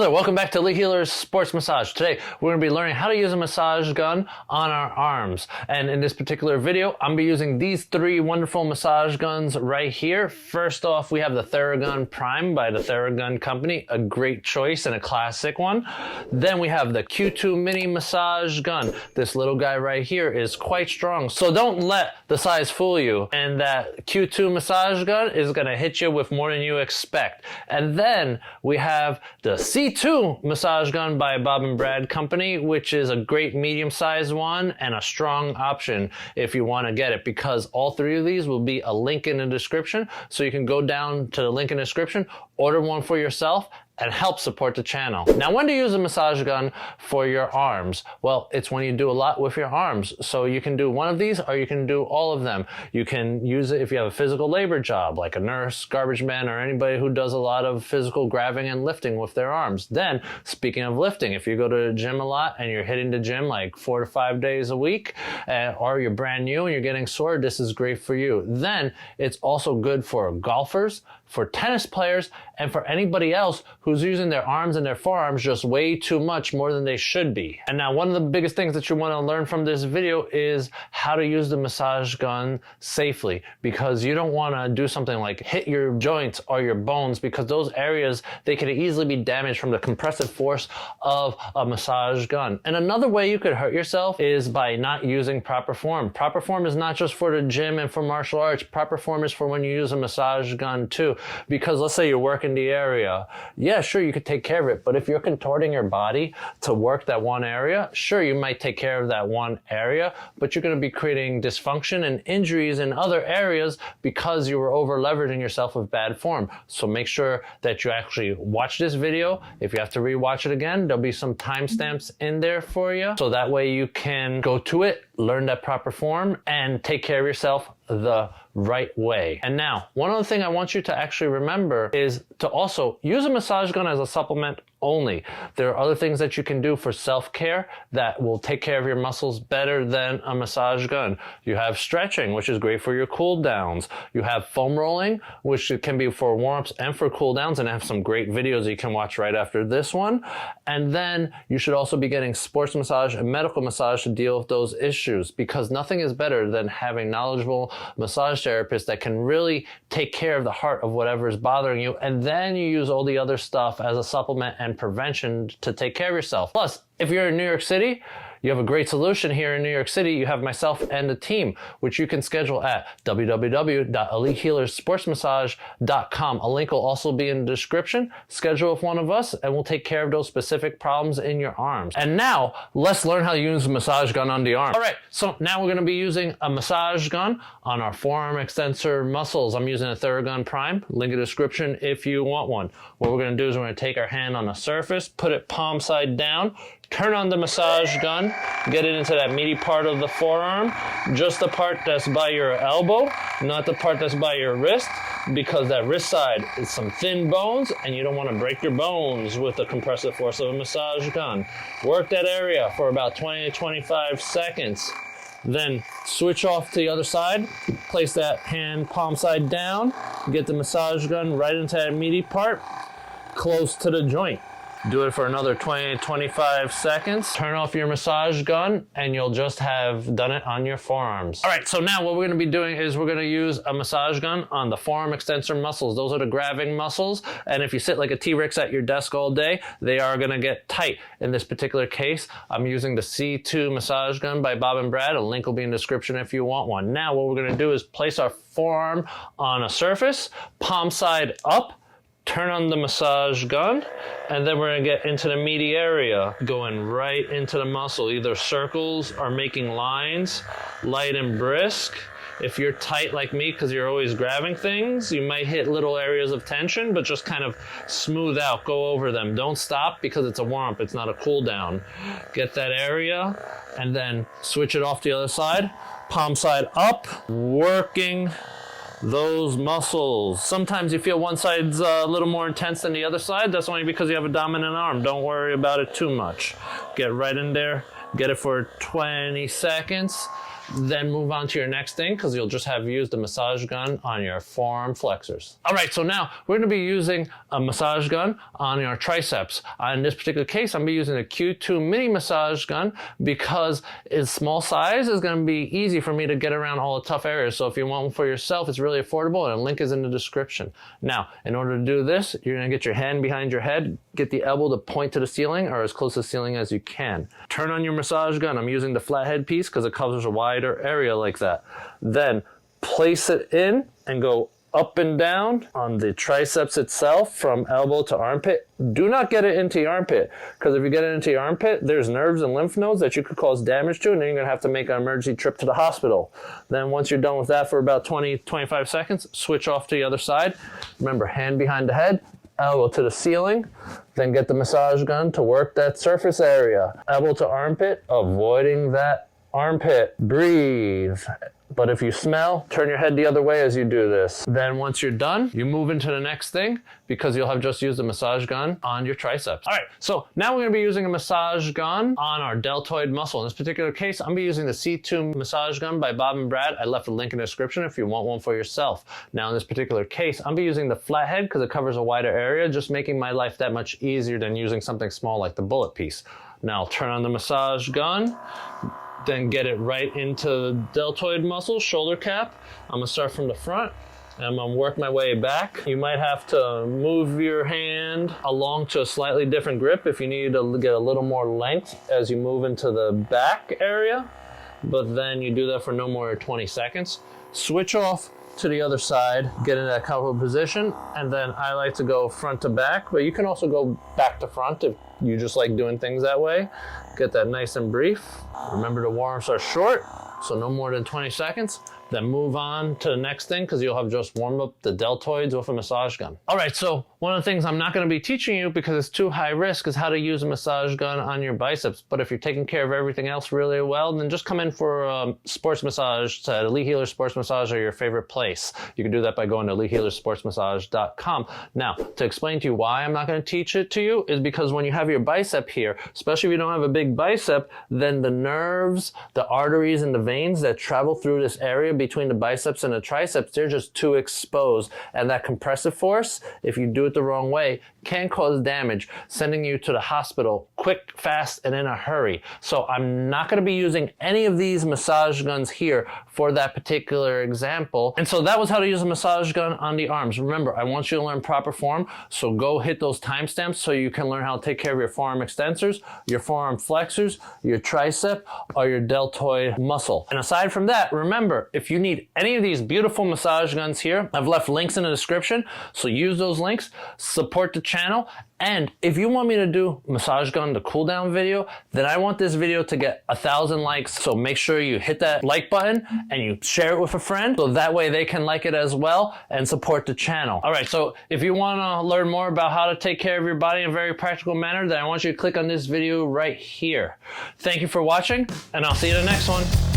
Hello there, welcome back to Elite Healers Sports Massage. Today we're going to be learning how to use a massage gun on our arms. And in this particular video, I'm going to be using these three wonderful massage guns right here. First off, we have the Theon Prime by the Theon company, a great choice and a classic one. Then we have the Q2 Mini Massage Gun. This little guy right here is quite strong, so don't let the size fool you. And that Q2 massage gun is going to hit you with more than you expect. And then we have the C2 massage gun by Bob and Brad company, which is a great medium-sized one and a strong option if you want to get it, because all three of these will be a link in the description, so you can go down to the link in the description, order one for yourself, and help support the channel. Now, when to use a massage gun for your arms? Well, it's when you do a lot with your arms. So you can do one of these or you can do all of them. You can use it if you have a physical labor job, like a nurse, garbage man, or anybody who does a lot of physical grabbing and lifting with their arms. Then, speaking of lifting, if you go to the gym a lot and you're hitting the gym like 4 to 5 days a week, or you're brand new and you're getting sore, this is great for you. Then, it's also good for golfers, for tennis players, and for anybody else who's using their arms and their forearms just way too much, more than they should be. And now, one of the biggest things that you want to learn from this video is how to use the massage gun safely, because you don't want to do something like hit your joints or your bones, because those areas, they can easily be damaged from the compressive force of a massage gun. And another way you could hurt yourself is by not using proper form. Proper form is not just for the gym and for martial arts. Proper form is for when you use a massage gun too. Because let's say you're working the area. Yeah, sure, you could take care of it. But if you're contorting your body to work that one area, sure, you might take care of that one area, but you're going to be creating dysfunction and injuries in other areas because you were over leveraging yourself with bad form. So make sure that you actually watch this video. If you have to rewatch it again, there'll be some timestamps in there for you. So that way you can go to it, learn that proper form, and take care of yourself the right way. And now, one other thing I want you to actually remember is to also use a massage gun as a supplement only. There are other things that you can do for self-care that will take care of your muscles better than a massage gun. You have stretching, which is great for your cool downs. You have foam rolling, which can be for warm-ups and for cool downs, and I have some great videos you can watch right after this one. And then you should also be getting sports massage and medical massage to deal with those issues, because nothing is better than having knowledgeable massage therapists that can really take care of the heart of whatever is bothering you, and then you use all the other stuff as a supplement and prevention to take care of yourself. Plus, if you're in New York City, you have a great solution here in New York City. You have myself and the team, which you can schedule at www.elitehealersportsmassage.com. A link will also be in the description. Schedule with one of us and we'll take care of those specific problems in your arms. And now, let's learn how to use a massage gun on the arm. All right, so now we're going to be using a massage gun on our forearm extensor muscles. I'm using a Theon Prime. Link in the description if you want one. What we're going to do is we're going to take our hand on a surface, put it palm side down, turn on the massage gun, get it into that meaty part of the forearm, just the part that's by your elbow, not the part that's by your wrist, because that wrist side is some thin bones and you don't want to break your bones with the compressive force of a massage gun. Work that area for about 20 to 25 seconds. Then switch off to the other side, place that hand palm side down, get the massage gun right into that meaty part, close to the joint. Do it for another 20 to 25 seconds. Turn off your massage gun and you'll just have done it on your forearms. All right, so now what we're gonna be doing is we're gonna use a massage gun on the forearm extensor muscles. Those are the grabbing muscles. And if you sit like a T-Rex at your desk all day, they are gonna get tight. In this particular case, I'm using the C2 massage gun by Bob and Brad. A link will be in the description if you want one. Now what we're gonna do is place our forearm on a surface, palm side up, turn on the massage gun, and then we're going to get into the meaty area, going right into the muscle, either circles or making lines, light and brisk. If you're tight like me because you're always grabbing things, you might hit little areas of tension, but just kind of smooth out, go over them. Don't stop because it's a warm-up, it's not a cool down. Get that area and then switch it off to the other side, palm side up, working those muscles. Sometimes you feel one side's a little more intense than the other side. That's only because you have a dominant arm. Don't worry about it too much. Get right in there, get it for 20 seconds, Then move on to your next thing because you'll just have used a massage gun on your forearm flexors. All right, so now we're going to be using a massage gun on your triceps. In this particular case, I'm going to be using a Q2 mini massage gun because its small size is going to be easy for me to get around all the tough areas. So if you want one for yourself, it's really affordable, and a link is in the description. Now, in order to do this, you're going to get your hand behind your head, get the elbow to point to the ceiling or as close to the ceiling as you can. Turn on your massage gun. I'm using the flathead piece because it covers a wider area like that. Then place it in and go up and down on the triceps itself from elbow to armpit. Do not get it into your armpit, because if you get it into your armpit, there's nerves and lymph nodes that you could cause damage to, and then you're going to have to make an emergency trip to the hospital. Then once you're done with that for about 20-25 seconds, switch off to the other side. Remember, hand behind the head, elbow to the ceiling, then get the massage gun to work that surface area. Elbow to armpit, avoiding that armpit. Breathe. But if you smell, turn your head the other way as you do this. Then once you're done, you move into the next thing because you'll have just used a massage gun on your triceps. All right, so now we're gonna be using a massage gun on our deltoid muscle. In this particular case, I'm gonna be using the C2 massage gun by Bob and Brad. I left a link in the description if you want one for yourself. Now in this particular case, I'm gonna be using the flathead because it covers a wider area, just making my life that much easier than using something small like the bullet piece. Now turn on the massage gun, then get it right into the deltoid muscle, shoulder cap. I'm gonna start from the front and I'm gonna work my way back. You might have to move your hand along to a slightly different grip if you need to get a little more length as you move into the back area, but then you do that for no more than 20 seconds. Switch off to the other side, get in that comfortable position, and then I like to go front to back, but you can also go back to front if you just like doing things that way. Get that nice and brief. Remember the warm-ups are short, so no more than 20 seconds. Then move on to the next thing because you'll have just warmed up the deltoids with a massage gun. All right, so one of the things I'm not going to be teaching you because it's too high risk is how to use a massage gun on your biceps. But if you're taking care of everything else really well, then just come in for a sports massage at Elite Healer Sports Massage or your favorite place. You can do that by going to EliteHealerSportsMassage.com. Now, to explain to you why I'm not going to teach it to you is because when you have your bicep here, especially if you don't have a big bicep, then the nerves, the arteries, and the veins that travel through this area between the biceps and the triceps, they're just too exposed. And that compressive force, if you do it the wrong way, can cause damage, sending you to the hospital quick, fast, and in a hurry. So I'm not going to be using any of these massage guns here for that particular example. And so that was how to use a massage gun on the arms. Remember, I want you to learn proper form, so go hit those timestamps so you can learn how to take care of your forearm extensors, your forearm flexors, your tricep, or your deltoid muscle. And aside from that, remember, if you need any of these beautiful massage guns here, I've left links in the description, so use those links, support the channel. And if you want me to do massage gun the cool down video, then I want this video to get 1,000 likes. So make sure you hit that like button and you share it with a friend so that way they can like it as well and support the channel. All right, so if you want to learn more about how to take care of your body in a very practical manner, then I want you to click on this video right here. Thank you for watching, and I'll see you in the next one.